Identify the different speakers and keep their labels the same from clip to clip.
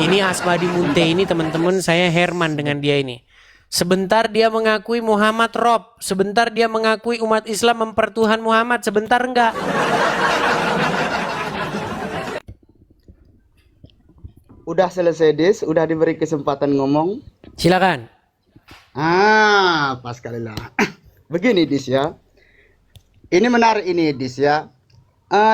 Speaker 1: Ini Asmadi Munte ini teman-teman, saya Herman dengan dia ini. Sebentar dia mengakui Muhammad Rob, sebentar dia mengakui umat Islam mempertuhan Muhammad, sebentar enggak.
Speaker 2: Udah selesai Dis, udah diberi kesempatan ngomong.
Speaker 1: Silakan.
Speaker 2: Pas kali lah. Begini Dis ya. Ini menarik ini Dis ya.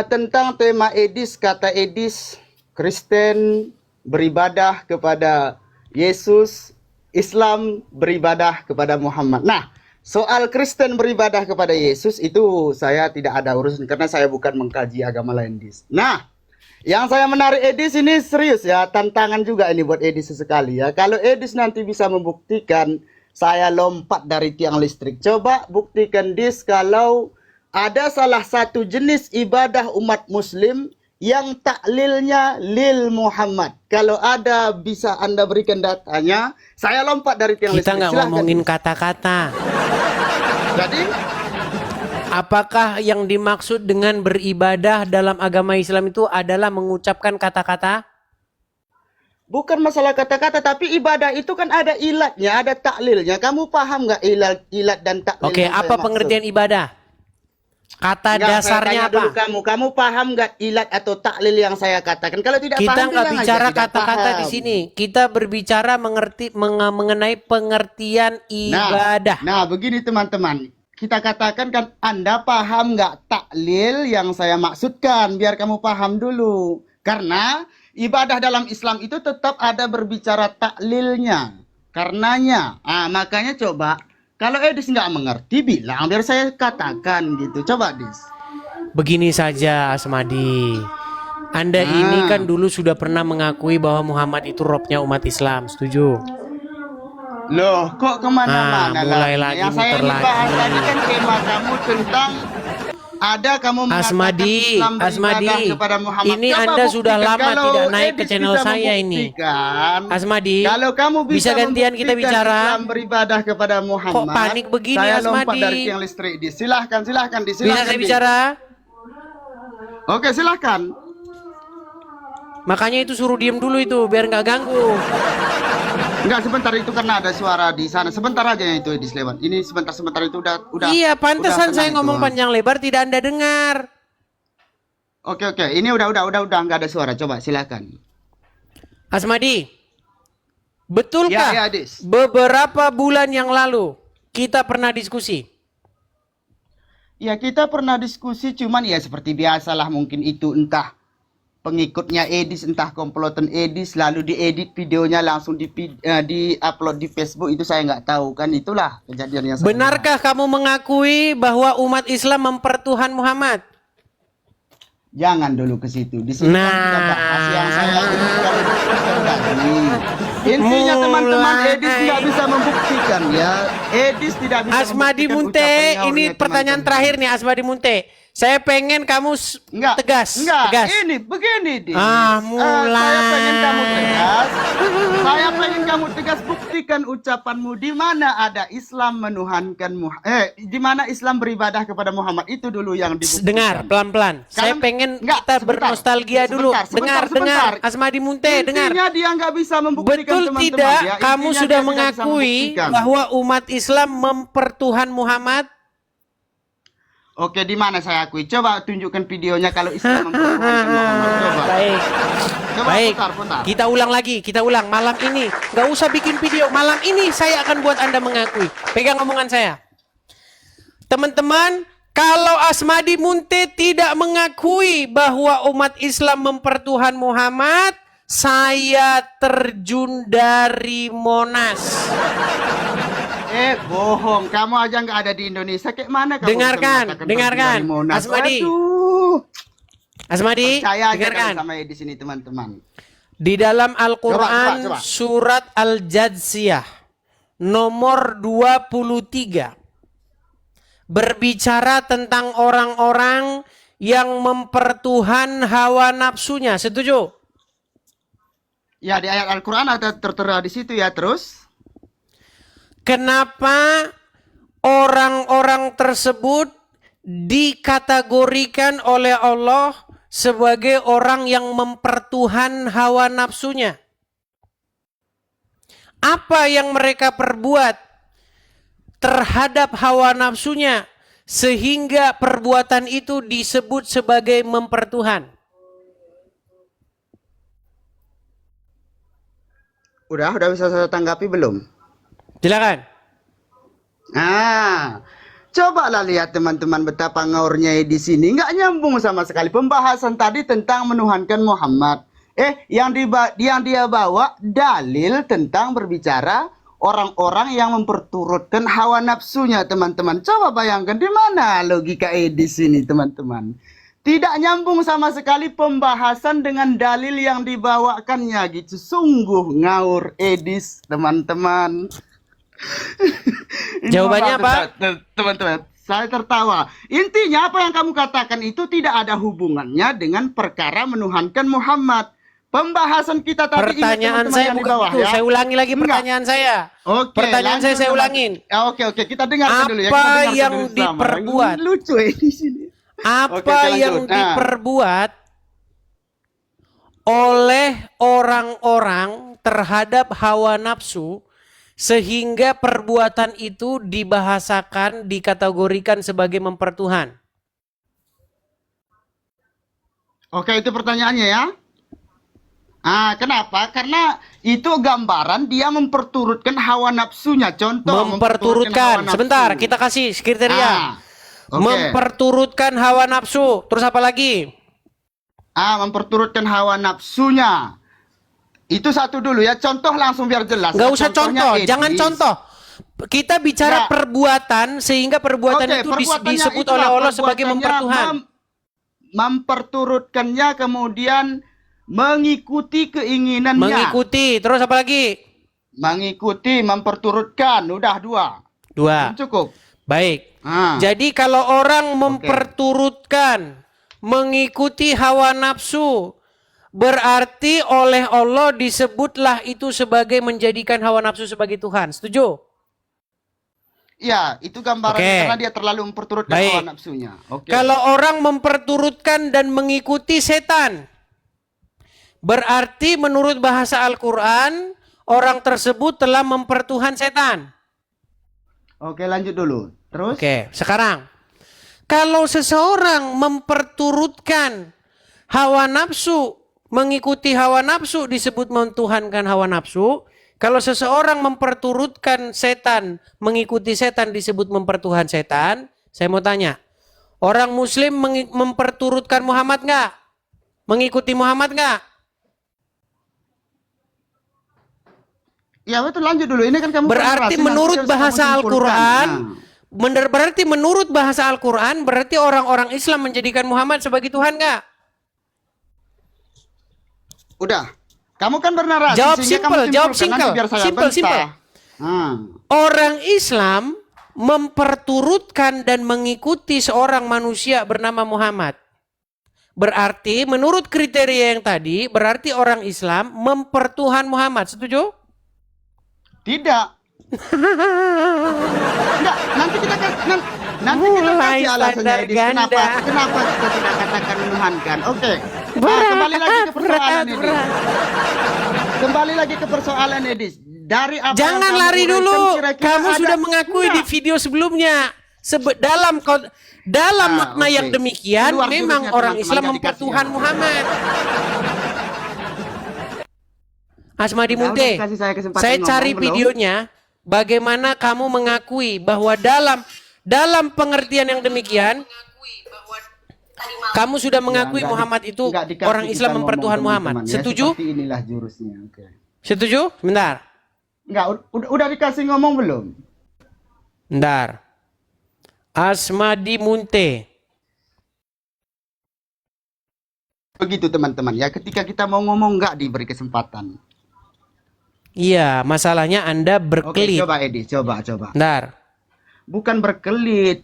Speaker 2: Tentang tema Edis, kata Edis, Kristen beribadah kepada Yesus, Islam beribadah kepada Muhammad. Nah, soal Kristen beribadah kepada Yesus itu saya tidak ada urusan karena saya bukan mengkaji agama lain Dis. Nah, yang saya menarik Edis ini serius ya, tantangan juga ini buat Edis sesekali ya. Kalau Edis nanti bisa membuktikan saya lompat dari tiang listrik. Coba buktikan Dis kalau ada salah satu jenis ibadah umat muslim yang taklilnya lil Muhammad. Kalau ada bisa Anda berikan datanya, saya lompat dari tiang
Speaker 1: Kita
Speaker 2: listrik.
Speaker 1: nggak ngomongin kata-kata.
Speaker 2: Jadi,
Speaker 1: apakah yang dimaksud dengan beribadah dalam agama Islam itu adalah mengucapkan kata-kata?
Speaker 2: bukan masalah kata-kata, tapi ibadah itu kan ada ilatnya, ada taklilnya. Kamu paham nggak ilat dan taklil?
Speaker 1: Oke,
Speaker 2: yang saya
Speaker 1: apa
Speaker 2: maksud?
Speaker 1: pengertian ibadah? Kata
Speaker 2: Enggak, saya
Speaker 1: dasarnya
Speaker 2: tanya dulu
Speaker 1: apa?
Speaker 2: kamu paham nggak ilat atau taklil yang saya katakan? Kalau tidak
Speaker 1: Kita
Speaker 2: paham,
Speaker 1: nggak
Speaker 2: bilang aja
Speaker 1: bicara
Speaker 2: tidak
Speaker 1: kata-kata di
Speaker 2: paham.
Speaker 1: sini. Kita berbicara mengenai pengertian ibadah.
Speaker 2: Nah, begini teman-teman. Kita katakan kan Anda paham nggak taklil yang saya maksudkan? Biar kamu paham dulu. Karena ibadah dalam Islam itu tetap ada berbicara taklilnya. Karenanya, makanya coba. Kalau Edis nggak mengerti, bilang biar saya katakan gitu. Coba, Dis.
Speaker 1: Begini saja Asmadi. Anda ini kan dulu sudah pernah mengakui bahwa Muhammad itu robnya umat Islam. Setuju?
Speaker 2: Loh, kok kemana-mana
Speaker 1: mulai
Speaker 2: lagi?
Speaker 1: lagi,
Speaker 2: Yang saya
Speaker 1: muter
Speaker 2: ini bahas
Speaker 1: lagi.
Speaker 2: tadi kan tema kamu tentang ada kamu mengatakan
Speaker 1: Asmadi,
Speaker 2: Islam beribadah
Speaker 1: Asmadi,
Speaker 2: kepada Muhammad.
Speaker 1: ini
Speaker 2: Coba
Speaker 1: Anda sudah
Speaker 2: buktikan.
Speaker 1: lama
Speaker 2: Kalau
Speaker 1: tidak naik ke
Speaker 2: Edis
Speaker 1: channel
Speaker 2: bisa
Speaker 1: saya ini.
Speaker 2: membuktikan,
Speaker 1: Asmadi,
Speaker 2: kalau kamu
Speaker 1: bisa gantian kita
Speaker 2: membuktikan
Speaker 1: bicara?
Speaker 2: Islam beribadah kepada Muhammad.
Speaker 1: Kok panik begini,
Speaker 2: saya lompat
Speaker 1: Asmadi?
Speaker 2: dari tiang listrik. Silahkan,
Speaker 1: Bisa saya
Speaker 2: Dis.
Speaker 1: bicara?
Speaker 2: Oke, silahkan.
Speaker 1: Makanya itu suruh diem dulu itu, biar nggak ganggu.
Speaker 2: Enggak, sebentar itu karena ada suara di sana. Sebentar aja itu Edis lewat. Ini sebentar itu udah.
Speaker 1: Iya, pantesan
Speaker 2: udah
Speaker 1: saya
Speaker 2: tenang
Speaker 1: ngomong
Speaker 2: itu.
Speaker 1: panjang lebar tidak Anda dengar.
Speaker 2: Oke. Ini udah nggak ada suara. Coba silakan.
Speaker 1: Asmadi, betulkah
Speaker 2: Ya, Dis.
Speaker 1: beberapa bulan yang lalu kita pernah diskusi?
Speaker 2: Ya, kita pernah diskusi, cuman ya seperti biasalah, mungkin itu entah pengikutnya Edis, entah komplotan Edis, lalu diedit videonya langsung di-upload di Facebook, itu saya nggak tahu kan, itulah kejadian yang saya
Speaker 1: Benarkah kamu mengakui bahwa umat Islam mempertuhan Muhammad?
Speaker 2: lihat. Jangan dulu ke situ. Di sini kan kita bahas yang saya ini kalau diskusikan tadi. Intinya teman-teman, Edis nggak bisa membuktikan ya. Edis tidak bisa
Speaker 1: Asmadi
Speaker 2: membuktikan
Speaker 1: Munte,
Speaker 2: ucapan
Speaker 1: ini
Speaker 2: nyaurnya,
Speaker 1: pertanyaan
Speaker 2: teman-teman.
Speaker 1: terakhir nih Asmadi Munte. Saya pengen kamu tegas.
Speaker 2: Enggak. Ini begini, Dis.
Speaker 1: Mulai.
Speaker 2: Saya pengen kamu tegas. Saya pengen kamu tegas, buktikan ucapanmu di mana ada Islam menuhankan di mana Islam beribadah kepada Muhammad, itu dulu yang dibuktikan.
Speaker 1: Dengar pelan-pelan. Saya pengen kita bernostalgia dulu. Dengar. Asmadi Munte, dengar.
Speaker 2: Intinya dia nggak bisa membuktikan,
Speaker 1: Betul
Speaker 2: teman-teman,
Speaker 1: tidak
Speaker 2: ya.
Speaker 1: kamu
Speaker 2: Intinya
Speaker 1: sudah
Speaker 2: dia tidak bisa
Speaker 1: mengakui
Speaker 2: membuktikan.
Speaker 1: bahwa umat Islam mempertuhan Muhammad?
Speaker 2: Oke, di mana saya akui? Coba tunjukkan videonya kalau Islam mempertuhankan Muhammad. Coba.
Speaker 1: Baik.
Speaker 2: Coba
Speaker 1: Baik.
Speaker 2: putar.
Speaker 1: Kita ulang lagi. Malam ini. Gak usah bikin video. Malam ini saya akan buat Anda mengakui. Pegang omongan saya. Teman-teman, kalau Asmadi Munte tidak mengakui bahwa umat Islam mempertuhan Muhammad, saya terjun dari Monas.
Speaker 2: Bohong. Kamu aja nggak ada di Indonesia. Kayak mana kamu bisa mengatakan
Speaker 1: Dengarkan.
Speaker 2: terjun dari Monas?
Speaker 1: Asmadi.
Speaker 2: Aduh.
Speaker 1: Asmadi,
Speaker 2: Saya aja
Speaker 1: dengarkan.
Speaker 2: sama di sini, teman-teman.
Speaker 1: Di dalam Al-Quran
Speaker 2: Coba.
Speaker 1: surat Al-Jadsiyah nomor 23 berbicara tentang orang-orang yang mempertuhan hawa nafsunya. Setuju?
Speaker 2: Ya, di ayat Al-Quran ada tertera di situ ya. Terus?
Speaker 1: Kenapa orang-orang tersebut dikategorikan oleh Allah sebagai orang yang mempertuhan hawa nafsunya? apa yang mereka perbuat terhadap hawa nafsunya sehingga perbuatan itu disebut sebagai mempertuhan.
Speaker 2: Udah bisa saya tanggapi belum?
Speaker 1: Silakan.
Speaker 2: Cobalah lihat teman-teman betapa ngaurnya di sini. Nggak nyambung sama sekali. Pembahasan tadi tentang menuhankan Muhammad. Yang dia bawa dalil tentang berbicara orang-orang yang memperturutkan hawa nafsunya, teman-teman. Coba bayangkan di mana logika Edis ini, teman-teman. Tidak nyambung sama sekali pembahasan dengan dalil yang dibawakannya gitu. Sungguh ngaur Edis, teman-teman.
Speaker 1: Jawabannya apa?
Speaker 2: Teman-teman, saya tertawa. Intinya apa yang kamu katakan itu tidak ada hubungannya dengan perkara menuhankan Muhammad. Pembahasan kita tadi
Speaker 1: Pertanyaan
Speaker 2: ini,
Speaker 1: saya
Speaker 2: yang di
Speaker 1: bukan
Speaker 2: bawah,
Speaker 1: itu.
Speaker 2: ya.
Speaker 1: Saya ulangi lagi pertanyaan saya.
Speaker 2: Oke,
Speaker 1: Pertanyaan
Speaker 2: lanjut,
Speaker 1: saya ulangin.
Speaker 2: Oke, kita dengarkan dulu ya.
Speaker 1: Apa
Speaker 2: Kita dengarkan
Speaker 1: yang
Speaker 2: dulu sama.
Speaker 1: diperbuat?
Speaker 2: Ini lucu di sini.
Speaker 1: Apa
Speaker 2: Oke, lanjut.
Speaker 1: yang diperbuat oleh orang-orang terhadap hawa nafsu sehingga perbuatan itu dibahasakan, dikategorikan sebagai mempertuhan?
Speaker 2: Oke, itu pertanyaannya ya. Kenapa? Karena itu gambaran dia memperturutkan hawa nafsunya. Contoh,
Speaker 1: Memperturutkan.
Speaker 2: hawa nafsu.
Speaker 1: Sebentar, kita kasih kriteria.
Speaker 2: Oke.
Speaker 1: Memperturutkan hawa nafsu. Terus apa lagi?
Speaker 2: Memperturutkan hawa nafsunya. Itu satu dulu ya. Contoh langsung biar jelas.
Speaker 1: Nggak
Speaker 2: Ya,
Speaker 1: usah
Speaker 2: contohnya
Speaker 1: contoh,
Speaker 2: Edis.
Speaker 1: jangan contoh. Kita bicara
Speaker 2: Nggak.
Speaker 1: perbuatan sehingga perbuatan itu
Speaker 2: perbuatannya
Speaker 1: disebut
Speaker 2: itulah
Speaker 1: oleh Allah sebagai
Speaker 2: perbuatannya
Speaker 1: mempertuhan.
Speaker 2: Memperturutkannya, kemudian mengikuti keinginannya.
Speaker 1: Mengikuti. Terus apa lagi?
Speaker 2: Mengikuti, memperturutkan. Udah dua. Cukup.
Speaker 1: Baik. Jadi kalau orang memperturutkan, mengikuti hawa nafsu, berarti oleh Allah disebutlah itu sebagai menjadikan hawa nafsu sebagai Tuhan. Setuju?
Speaker 2: Ya, itu gambarannya karena dia terlalu memperturutkan hawa nafsunya.
Speaker 1: Kalau orang memperturutkan dan mengikuti setan, berarti menurut bahasa Al-Quran, orang tersebut telah mempertuhan setan.
Speaker 2: Oke, lanjut dulu. Terus?
Speaker 1: Oke, sekarang. Kalau seseorang memperturutkan hawa nafsu, mengikuti hawa nafsu disebut mentuhankan hawa nafsu. Kalau seseorang memperturutkan setan, mengikuti setan disebut mempertuhan setan. Saya mau tanya, orang muslim memperturutkan Muhammad nggak? Mengikuti Muhammad nggak?
Speaker 2: Ya betul, lanjut dulu. Ini kan kamu
Speaker 1: berarti menurut bahasa Al-Quran, berarti menurut bahasa Al-Quran, berarti orang-orang Islam menjadikan Muhammad sebagai Tuhan nggak?
Speaker 2: Udah. Kamu kan bernarasi.
Speaker 1: Jawab simpel. Orang Islam memperturutkan dan mengikuti seorang manusia bernama Muhammad. Berarti menurut kriteria yang tadi, berarti orang Islam mempertuhan Muhammad. Setuju?
Speaker 2: Tidak. Enggak, nanti kita kasih alasannya Edis, kenapa kita tidak katakan menuhankan. Oke. Kembali lagi ke persoalan Edis. Kembali lagi ke persoalan Edis. Dari apa
Speaker 1: jangan
Speaker 2: yang
Speaker 1: lari dulu. Kamu
Speaker 2: ada,
Speaker 1: sudah mengakui di video sebelumnya. Dalam makna yang demikian, memang orang Islam mempertuhan Muhammad. Asmadi Munte, saya cari videonya. Bagaimana kamu mengakui bahwa dalam pengertian yang demikian, kamu sudah mengakui Muhammad itu orang Islam mempertuhan Muhammad. Setuju?
Speaker 2: Seperti inilah jurusnya.
Speaker 1: Setuju? Bentar.
Speaker 2: Enggak, udah dikasih ngomong belum?
Speaker 1: Bentar. Asmadi Munte.
Speaker 2: Begitu teman-teman ya, ketika kita mau ngomong enggak diberi kesempatan.
Speaker 1: Iya, masalahnya Anda berkelit.
Speaker 2: Oke, coba Edi, coba.
Speaker 1: Bentar.
Speaker 2: Bukan berkelit.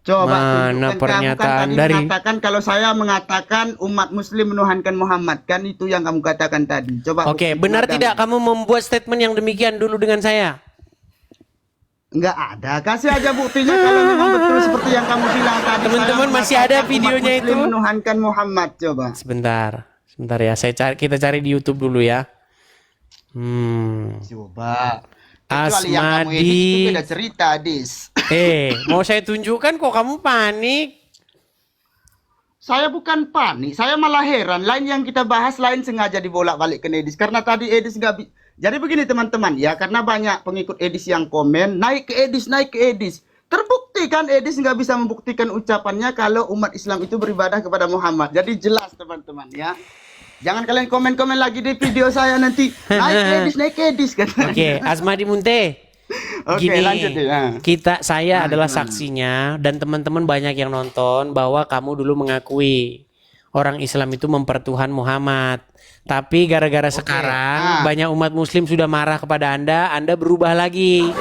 Speaker 2: Coba
Speaker 1: mana pernyataan
Speaker 2: kamu kan tadi
Speaker 1: dari
Speaker 2: mengatakan kalau saya mengatakan umat muslim menuhankan Muhammad, kan itu yang kamu katakan tadi. Coba.
Speaker 1: Oke, benar tidak kamu membuat statement yang demikian dulu dengan saya?
Speaker 2: Enggak ada. Kasih aja buktinya kalau memang betul seperti yang kamu bilang tadi.
Speaker 1: Teman-teman masih ada videonya itu.
Speaker 2: Menuhankan Muhammad, coba.
Speaker 1: Sebentar ya. Kita cari di YouTube dulu ya.
Speaker 2: Coba. Kecuali yang kamu edit itu
Speaker 1: Asmadi.
Speaker 2: beda cerita, Dis.
Speaker 1: Mau saya tunjukkan kok kamu panik.
Speaker 2: Saya bukan panik, saya malah heran. Lain yang kita bahas, lain sengaja dibolak-balik ke Edis. Karena tadi Edis nggak jadi begini teman-teman ya, karena banyak pengikut Edis yang komen, naik ke Edis, naik ke Edis. Terbukti kan Edis nggak bisa membuktikan ucapannya kalau umat Islam itu beribadah kepada Muhammad. Jadi jelas teman-teman ya. Jangan kalian komen-komen lagi di video saya nanti, naik ke Edis katanya.
Speaker 1: Oke, Asmadi Munte.
Speaker 2: Oke,
Speaker 1: Gini,
Speaker 2: lanjut ya.
Speaker 1: saya adalah
Speaker 2: gimana?
Speaker 1: saksinya dan teman-teman banyak yang nonton bahwa kamu dulu mengakui orang Islam itu mempertuhan Muhammad. Tapi gara-gara sekarang banyak umat Muslim sudah marah kepada Anda berubah lagi.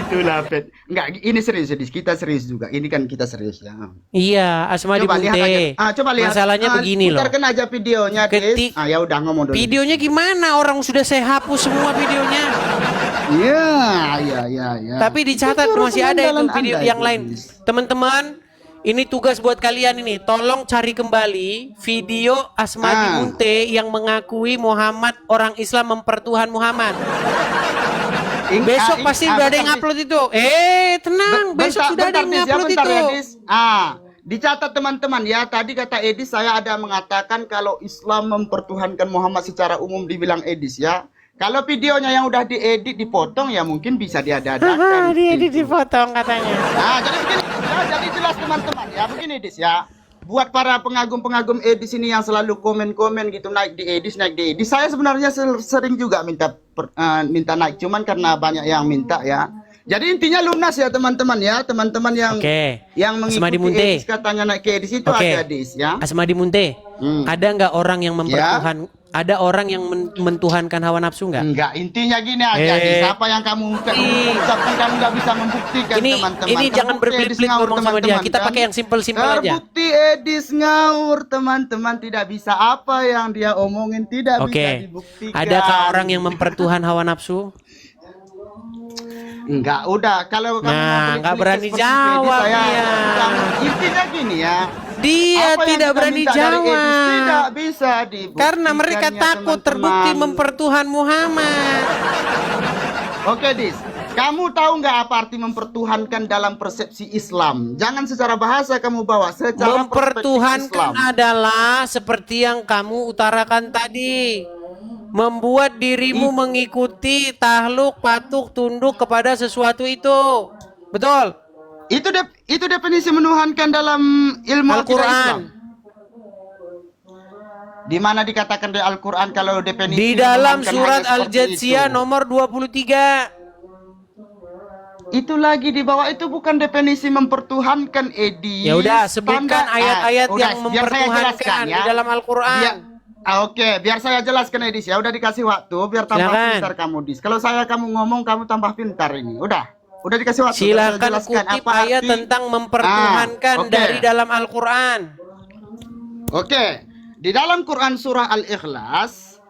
Speaker 2: Itulah Pet. Enggak, ini serius, kita serius juga. Ini kan kita serius ya.
Speaker 1: Iya, Asmadi
Speaker 2: Coba lihat
Speaker 1: Munte.
Speaker 2: aja. Coba lihat.
Speaker 1: Masalahnya begini loh.
Speaker 2: Putarkan aja videonya, Des.
Speaker 1: Ya
Speaker 2: udah ngomong dulu.
Speaker 1: Videonya gimana? Orang sudah saya hapus semua videonya.
Speaker 2: Iya.
Speaker 1: Tapi dicatat
Speaker 2: Itu
Speaker 1: masih ada itu
Speaker 2: andalan
Speaker 1: video
Speaker 2: Anda
Speaker 1: yang
Speaker 2: itu,
Speaker 1: lain.
Speaker 2: Des.
Speaker 1: Teman-teman, ini tugas buat kalian ini. Tolong cari kembali video Asmadi Munte yang mengakui Muhammad orang Islam mempertuhan Muhammad. Besok pasti udah ada yang upload itu. Tenang, besok sudah ada yang upload itu.
Speaker 2: Dicatat teman-teman ya. Tadi kata Edis, saya ada mengatakan kalau Islam mempertuhankan Muhammad secara umum dibilang Edis ya. Kalau videonya yang udah diedit, dipotong ya mungkin bisa diada-adakan.
Speaker 1: Diedit dipotong katanya.
Speaker 2: Jadi begini, jadi jelas teman-teman ya. Begini Edis ya. Buat para pengagum-pengagum Edis ini yang selalu komen-komen gitu naik di Edis. Saya sebenarnya sering juga minta naik, cuman karena banyak yang minta ya. Jadi intinya lunas ya teman-teman ya, teman-teman yang
Speaker 1: Asmadi
Speaker 2: mengikuti
Speaker 1: Munte.
Speaker 2: Edis katanya naik ke Edis itu ada Edis ya.
Speaker 1: Asmadi Munte, ada nggak orang yang mempertuhan? Ada orang yang mentuhankan hawa nafsu nggak?
Speaker 2: Enggak, intinya gini aja, Edis. Apa yang kamu ucapkan kamu nggak bisa membuktikan teman-teman.
Speaker 1: Ini jangan berbelit-belit ngomong sama dia. Kita pakai yang simpel-simpel aja.
Speaker 2: Terbukti Edis ngawur teman-teman, tidak bisa apa yang dia omongin tidak bisa dibuktikan.
Speaker 1: Adakah orang yang mempertuhan hawa nafsu?
Speaker 2: Enggak, udah kalau kamu
Speaker 1: nggak berani jawab dia.
Speaker 2: Intinya gini ya.
Speaker 1: Dia tidak berani jawab.
Speaker 2: Tidak bisa dibuktikan.
Speaker 1: Karena mereka takut terbukti mempertuhan Muhammad.
Speaker 2: Oke, Dis. Kamu tahu nggak apa arti mempertuhankan dalam persepsi Islam? Jangan secara bahasa kamu bawa, secara
Speaker 1: mempertuhankan adalah seperti yang kamu utarakan tadi. Membuat dirimu mengikuti takluk, patuh, tunduk kepada sesuatu itu. Betul?
Speaker 2: Itu definisi menuhankan dalam ilmu
Speaker 1: Al-Quran.
Speaker 2: Di mana dikatakan di Al-Quran kalau definisi
Speaker 1: di dalam
Speaker 2: menuhankan
Speaker 1: surat
Speaker 2: hanya seperti
Speaker 1: Al-Jathiyah
Speaker 2: itu?
Speaker 1: nomor 23.
Speaker 2: Itu lagi di bawah, itu bukan definisi mempertuhankan, Edi.
Speaker 1: Ya udah, sebutkan ayat-ayat yang
Speaker 2: biar saya jelaskan,
Speaker 1: mempertuhankan
Speaker 2: ya.
Speaker 1: di dalam Al-Quran.
Speaker 2: Oke, biar saya jelaskan, Edis ya. Udah dikasih waktu biar tambah pintar kamu, Dis. Kalau kamu ngomong, kamu tambah pintar ini. Udah dikasih waktu.
Speaker 1: Silakan kutip ayat tentang mempertuhankan dari dalam Al-Quran.
Speaker 2: Oke, di dalam Quran surah Al-Ikhlas,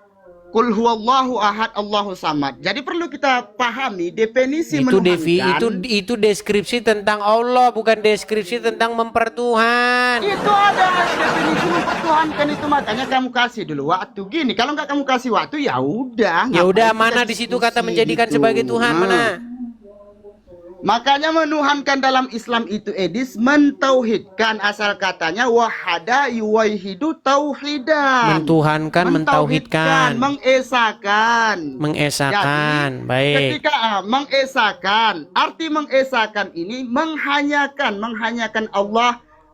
Speaker 2: Qul huwallahu ahad Allahu samad. Jadi perlu kita pahami definisi menuhankan.
Speaker 1: Itu deskripsi tentang Allah, bukan deskripsi tentang mempertuhan.
Speaker 2: Itu ada definisi mempertuhankan itu, makanya kamu kasih dulu waktu gini. Kalau nggak kamu kasih waktu ya udah.
Speaker 1: Ya udah, mana di situ kata menjadikan sebagai Tuhan, mana?
Speaker 2: Makanya menuhankan dalam Islam itu, Edis, mentauhidkan, asal katanya wahada yuwaihidu tauhidan.
Speaker 1: Mentuhankan, mentauhidkan,
Speaker 2: mengesakan.
Speaker 1: Mengesakan,
Speaker 2: jadi,
Speaker 1: baik.
Speaker 2: Ketika mengesakan, arti mengesakan ini menghanyakan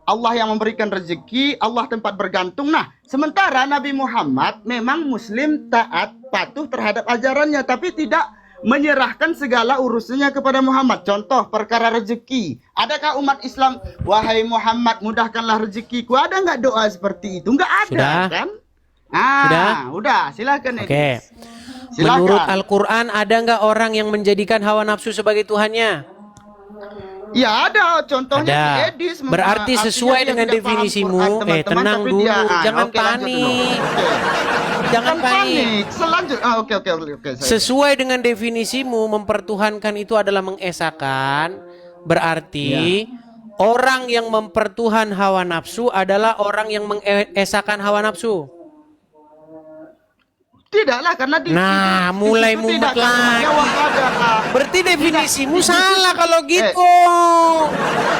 Speaker 2: Allah yang memberikan rezeki, Allah tempat bergantung. Nah, sementara Nabi Muhammad memang Muslim, taat, patuh terhadap ajarannya, tapi tidak menyerahkan segala urusannya kepada Muhammad. Contoh perkara rezeki. Adakah umat Islam, wahai Muhammad, mudahkanlah rezekiku? Ada nggak doa seperti itu? Nggak ada.
Speaker 1: Sudah?
Speaker 2: Kan? Udah. Silakan.
Speaker 1: Oke.
Speaker 2: Silakan.
Speaker 1: Menurut Al-Quran, ada nggak orang yang menjadikan hawa nafsu sebagai Tuhannya?
Speaker 2: Ya ada, contohnya
Speaker 1: Ada.
Speaker 2: di Edis.
Speaker 1: Berarti sesuai dengan definisimu. Tenang dulu, jangan panik. Jangan panik.
Speaker 2: Oke.
Speaker 1: Sesuai dengan definisimu, mempertuhankan itu adalah mengesakan. Berarti orang yang mempertuhan hawa nafsu adalah orang yang mengesakan hawa nafsu.
Speaker 2: Tidaklah, karena
Speaker 1: Nah, mulai
Speaker 2: situ
Speaker 1: mumet
Speaker 2: tidak
Speaker 1: lagi.
Speaker 2: jawab ada.
Speaker 1: Berarti definisimu salah kalau gitu.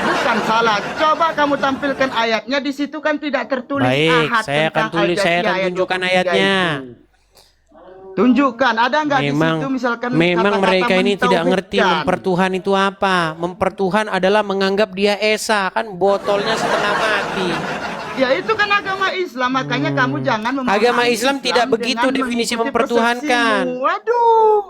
Speaker 2: Bukan salah. Coba kamu tampilkan ayatnya, di situ kan tidak tertulis
Speaker 1: Baik,
Speaker 2: ahad
Speaker 1: saya akan
Speaker 2: tentang
Speaker 1: saya akan
Speaker 2: ayat
Speaker 1: tunjukkan
Speaker 2: 23
Speaker 1: ayatnya.
Speaker 2: itu. Tunjukkan, ada nggak di
Speaker 1: Memang,
Speaker 2: situ misalkan
Speaker 1: memang
Speaker 2: kata-kata
Speaker 1: mereka ini tidak ngerti
Speaker 2: mentauhidkan?
Speaker 1: mempertuhan itu apa. Mempertuhan adalah menganggap dia esa, kan botolnya setengah mati.
Speaker 2: Ya itu kan agama Islam, makanya kamu jangan memahami
Speaker 1: Agama Islam tidak begitu
Speaker 2: dengan
Speaker 1: definisi
Speaker 2: mengikuti
Speaker 1: mempertuhankan.
Speaker 2: persepsimu. Waduh,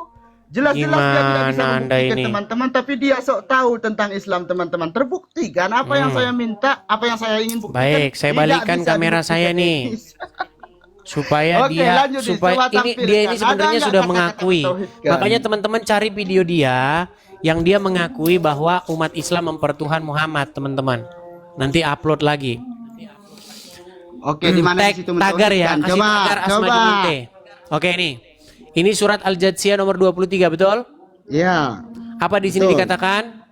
Speaker 2: jelas-jelas dia tidak bisa
Speaker 1: Gimana Anda
Speaker 2: membuktikan
Speaker 1: ini?
Speaker 2: teman-teman, tapi dia sok tahu tentang Islam teman-teman. Terbuktikan apa yang saya minta, apa yang saya ingin buktikan.
Speaker 1: Baik, saya
Speaker 2: tidak
Speaker 1: balikkan
Speaker 2: bisa
Speaker 1: kamera
Speaker 2: dibuktikan,
Speaker 1: saya nih.
Speaker 2: Edis.
Speaker 1: Supaya
Speaker 2: Oke,
Speaker 1: dia
Speaker 2: lanjut, Dis.
Speaker 1: supaya
Speaker 2: Coba
Speaker 1: dia
Speaker 2: tampilkan.
Speaker 1: ini sebenarnya
Speaker 2: Ada nggak
Speaker 1: sudah
Speaker 2: kata-kata
Speaker 1: mengakui.
Speaker 2: mentauhidkan?
Speaker 1: Makanya teman-teman cari video dia yang dia mengakui bahwa umat Islam mempertuhan Muhammad, teman-teman. Nanti upload lagi.
Speaker 2: Oke, di mana
Speaker 1: Tag
Speaker 2: di situ
Speaker 1: tagar ya,
Speaker 2: mentauhidkan?
Speaker 1: kasih tagar Asmadi Munte. Oke nih. Ini surat Al-Jatsiyah nomor 23, betul?
Speaker 2: Ya.
Speaker 1: Apa di sini
Speaker 2: Betul.
Speaker 1: dikatakan?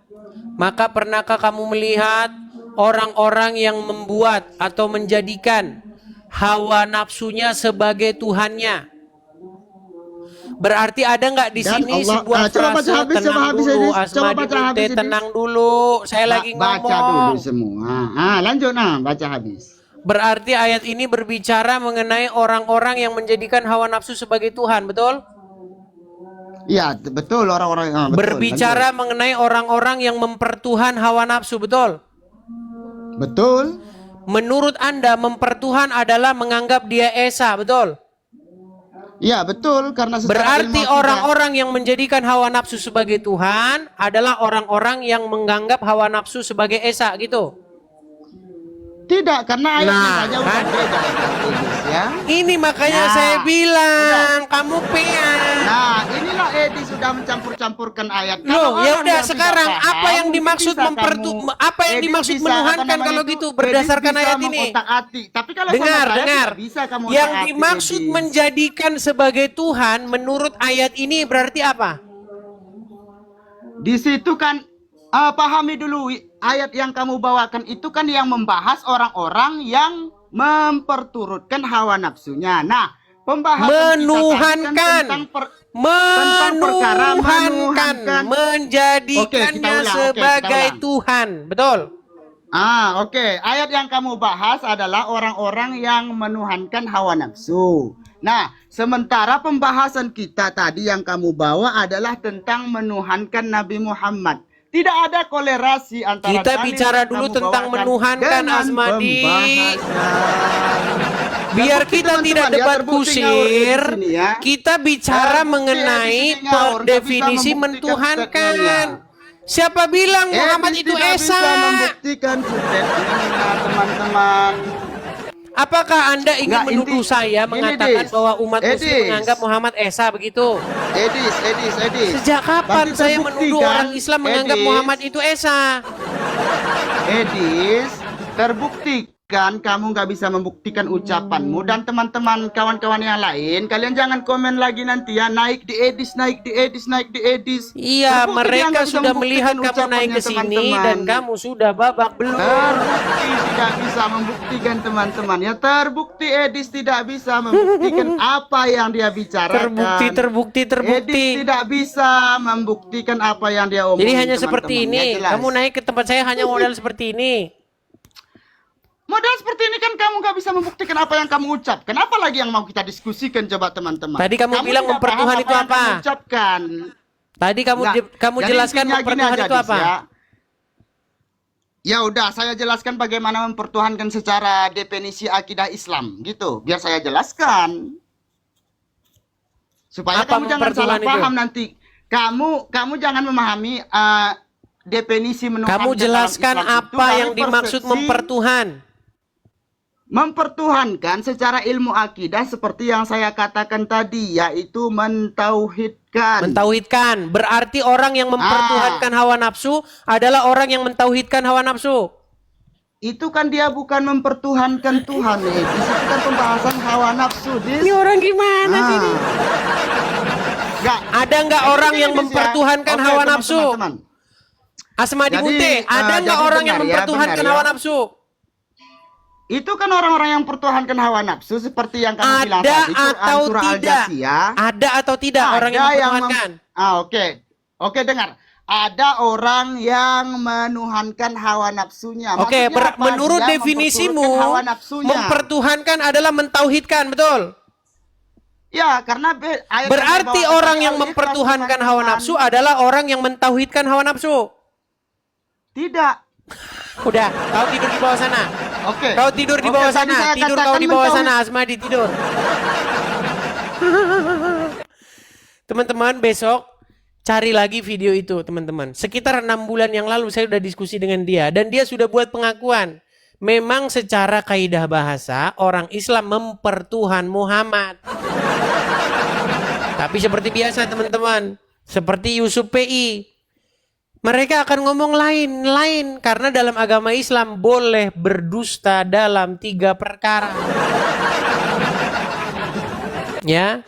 Speaker 1: Maka pernahkah kamu melihat orang-orang yang membuat atau menjadikan hawa nafsunya sebagai Tuhannya? Berarti ada nggak di
Speaker 2: Dan
Speaker 1: sini
Speaker 2: Allah-
Speaker 1: sebuah
Speaker 2: coba baca
Speaker 1: frase
Speaker 2: habis, coba
Speaker 1: tenang
Speaker 2: habis,
Speaker 1: dulu,
Speaker 2: Edis. Coba
Speaker 1: Asmadi
Speaker 2: baca
Speaker 1: Munte,
Speaker 2: habis, Edis.
Speaker 1: tenang dulu. Saya lagi
Speaker 2: Baca dulu
Speaker 1: ngomong.
Speaker 2: semua. Lanjut baca habis.
Speaker 1: Berarti ayat ini berbicara mengenai orang-orang yang menjadikan hawa nafsu sebagai Tuhan, betul?
Speaker 2: Iya, betul orang-orang. Betul,
Speaker 1: Berbicara mengenai orang-orang yang mempertuhan hawa nafsu, betul?
Speaker 2: lanjut. Betul.
Speaker 1: Menurut Anda mempertuhan adalah menganggap dia esa, betul?
Speaker 2: Iya, betul, karena secara
Speaker 1: Berarti
Speaker 2: ilmu akidah-
Speaker 1: orang-orang yang menjadikan hawa nafsu sebagai Tuhan adalah orang-orang yang menganggap hawa nafsu sebagai esa, gitu.
Speaker 2: tidak, karena ayatnya
Speaker 1: Nah,
Speaker 2: saja
Speaker 1: kan?
Speaker 2: udah beda, Edis, ya.
Speaker 1: Ini makanya
Speaker 2: Nah,
Speaker 1: saya bilang kamu pean.
Speaker 2: Nah, inilah Edi sudah mencampur-campurkan ayat.
Speaker 1: Loh,
Speaker 2: Kalau
Speaker 1: ya
Speaker 2: orang
Speaker 1: udah
Speaker 2: yang
Speaker 1: sekarang
Speaker 2: tidak paham,
Speaker 1: apa yang
Speaker 2: mungkin
Speaker 1: dimaksud
Speaker 2: bisa
Speaker 1: apa yang
Speaker 2: Edi
Speaker 1: dimaksud
Speaker 2: bisa,
Speaker 1: menuhankan
Speaker 2: apa namanya
Speaker 1: kalau
Speaker 2: itu,
Speaker 1: gitu
Speaker 2: Edi
Speaker 1: berdasarkan
Speaker 2: bisa
Speaker 1: ayat ini?
Speaker 2: mengotak-atik. Tapi kalau
Speaker 1: Dengar,
Speaker 2: sama saya
Speaker 1: dengar.
Speaker 2: tidak bisa kamu
Speaker 1: Yang
Speaker 2: otak-atik,
Speaker 1: dimaksud
Speaker 2: Edi.
Speaker 1: menjadikan sebagai Tuhan menurut ayat ini berarti apa?
Speaker 2: Di situ kan pahami dulu ayat yang kamu bawakan itu kan yang membahas orang-orang yang memperturutkan hawa nafsunya. Nah, pembahasan
Speaker 1: Menuhankan.
Speaker 2: kita tadi kan tentang perkara
Speaker 1: Menuhankan,
Speaker 2: menuhankan.
Speaker 1: menjadikannya
Speaker 2: Oke, kita
Speaker 1: sebagai
Speaker 2: ulang.
Speaker 1: Tuhan, betul?
Speaker 2: Oke. Ayat yang kamu bahas adalah orang-orang yang menuhankan hawa nafsu. Nah, sementara pembahasan kita tadi yang kamu bawa adalah tentang menuhankan Nabi Muhammad. Tidak ada kolerasi antara
Speaker 1: Kita
Speaker 2: dalil
Speaker 1: bicara
Speaker 2: yang
Speaker 1: dulu
Speaker 2: kamu
Speaker 1: tentang
Speaker 2: bawakan
Speaker 1: menuhankan,
Speaker 2: dengan
Speaker 1: Asmadi.
Speaker 2: pembahasan.
Speaker 1: Biar
Speaker 2: Terbukti,
Speaker 1: kita tidak
Speaker 2: teman-teman, ya,
Speaker 1: debat
Speaker 2: terbukti
Speaker 1: kusir,
Speaker 2: ngawur di sini, ya.
Speaker 1: kita bicara
Speaker 2: Terbukti
Speaker 1: mengenai
Speaker 2: di sini ngawur, nggak bisa
Speaker 1: definisi
Speaker 2: membuktikan
Speaker 1: mentuhankan.
Speaker 2: statementnya.
Speaker 1: Siapa bilang Muhammad
Speaker 2: Edis
Speaker 1: itu
Speaker 2: tidak
Speaker 1: esa?
Speaker 2: bisa membuktikan statementnya, teman-teman.
Speaker 1: Apakah Anda ingin
Speaker 2: Nggak,
Speaker 1: menuduh
Speaker 2: inti-
Speaker 1: saya
Speaker 2: gini,
Speaker 1: mengatakan
Speaker 2: Dis.
Speaker 1: bahwa umat Muslim
Speaker 2: Edis.
Speaker 1: menganggap Muhammad esa begitu?
Speaker 2: Edis.
Speaker 1: Sejak kapan
Speaker 2: Tapi
Speaker 1: saya
Speaker 2: terbukti,
Speaker 1: menuduh
Speaker 2: kan,
Speaker 1: orang Islam menganggap
Speaker 2: Edis.
Speaker 1: Muhammad itu esa?
Speaker 2: Edis, terbuktikan kamu nggak bisa membuktikan ucapanmu dan teman-teman kawan-kawan yang lain, kalian jangan komen lagi nanti ya, naik di Edis.
Speaker 1: Iya,
Speaker 2: Terbukti dia
Speaker 1: mereka
Speaker 2: nggak bisa
Speaker 1: sudah
Speaker 2: membuktikan
Speaker 1: melihat kamu naik
Speaker 2: ucapannya,
Speaker 1: ke sini
Speaker 2: teman-teman.
Speaker 1: dan kamu sudah babak belur.
Speaker 2: Terbukti tidak bisa membuktikan, teman-teman ya. Terbukti Edis tidak bisa membuktikan apa yang dia bicarakan.
Speaker 1: Terbukti.
Speaker 2: Edis tidak bisa membuktikan apa yang dia omongin.
Speaker 1: Jadi hanya seperti
Speaker 2: teman-teman. Ya,
Speaker 1: ini.
Speaker 2: jelas.
Speaker 1: Kamu naik ke tempat saya hanya modal seperti ini.
Speaker 2: Modal seperti ini kan kamu nggak bisa membuktikan apa yang kamu ucapkan. Apa lagi yang mau kita diskusikan, coba teman-teman?
Speaker 1: Tadi kamu bilang
Speaker 2: tidak
Speaker 1: mempertuhan
Speaker 2: paham
Speaker 1: itu
Speaker 2: yang
Speaker 1: apa?
Speaker 2: kamu ucapkan.
Speaker 1: Tadi kamu
Speaker 2: Nggak.
Speaker 1: kamu
Speaker 2: Jadi
Speaker 1: jelaskan
Speaker 2: intinya gini
Speaker 1: mempertuhan
Speaker 2: aja,
Speaker 1: itu
Speaker 2: Dis,
Speaker 1: apa?
Speaker 2: Ya udah, saya jelaskan bagaimana mempertuhankan secara definisi akidah Islam, gitu. Biar saya jelaskan. Supaya
Speaker 1: Apa
Speaker 2: kamu jangan salah
Speaker 1: mempertuhan itu?
Speaker 2: paham nanti. Kamu jangan memahami definisi menuhankan
Speaker 1: Kamu
Speaker 2: dalam
Speaker 1: jelaskan
Speaker 2: Islam itu
Speaker 1: apa
Speaker 2: dari
Speaker 1: yang dimaksud
Speaker 2: persepsi
Speaker 1: mempertuhan.
Speaker 2: mempertuhankan secara ilmu akidah seperti yang saya katakan tadi, yaitu mentauhidkan.
Speaker 1: Mentauhidkan berarti orang yang mempertuhankan hawa nafsu adalah orang yang mentauhidkan hawa nafsu.
Speaker 2: Itu kan dia bukan mempertuhankan Tuhan, Di situ kan pembahasan hawa nafsu, Dis.
Speaker 1: Ini orang gimana sih ini?
Speaker 2: Nggak.
Speaker 1: Ada nggak
Speaker 2: Jadi
Speaker 1: orang
Speaker 2: gini,
Speaker 1: yang
Speaker 2: Dis, ya.
Speaker 1: mempertuhankan
Speaker 2: Oke,
Speaker 1: hawa nafsu?
Speaker 2: teman-teman.
Speaker 1: Asmadi
Speaker 2: Jadi,
Speaker 1: Munte, ada nggak
Speaker 2: jadi
Speaker 1: orang yang
Speaker 2: benar ya,
Speaker 1: mempertuhankan
Speaker 2: benar ya.
Speaker 1: hawa nafsu?
Speaker 2: Itu kan orang-orang yang mempertuhankan hawa nafsu seperti yang kamu bilang
Speaker 1: Ada
Speaker 2: tadi, Quran
Speaker 1: atau
Speaker 2: surah
Speaker 1: tidak?
Speaker 2: Al-Jasiyah.
Speaker 1: Ada atau tidak orang yang mempertuhankan?
Speaker 2: Oke. Oke, dengar. Ada orang yang menuhankan hawa nafsunya.
Speaker 1: Oke,
Speaker 2: Maksudnya apa?
Speaker 1: menurut
Speaker 2: Dia
Speaker 1: definisimu,
Speaker 2: memperturutkan hawa nafsunya.
Speaker 1: mempertuhankan adalah mentauhidkan, betul?
Speaker 2: Ya, karena ayat
Speaker 1: Berarti
Speaker 2: yang
Speaker 1: orang
Speaker 2: dibawakan
Speaker 1: yang
Speaker 2: tadi,
Speaker 1: mempertuhankan
Speaker 2: Al-Ikhlas
Speaker 1: hawa
Speaker 2: Tuhan.
Speaker 1: nafsu adalah orang yang mentauhidkan hawa nafsu.
Speaker 2: Tidak.
Speaker 1: Udah, kau tidur di bawah sana.
Speaker 2: Oke.
Speaker 1: Kau tidur di
Speaker 2: Oke,
Speaker 1: bawah
Speaker 2: tadi
Speaker 1: sana.
Speaker 2: saya
Speaker 1: Tidur kau
Speaker 2: katakan
Speaker 1: di bawah
Speaker 2: mentauhid.
Speaker 1: sana, Asmadi tidur. Teman-teman, besok cari lagi video itu, teman-teman. Sekitar 6 bulan yang lalu saya sudah diskusi dengan dia dan dia sudah buat pengakuan. Memang secara kaidah bahasa orang Islam mempertuhan Muhammad. Tapi seperti biasa teman-teman, seperti Yusuf PI, mereka akan ngomong lain karena dalam agama Islam boleh berdusta dalam 3 perkara. Ya.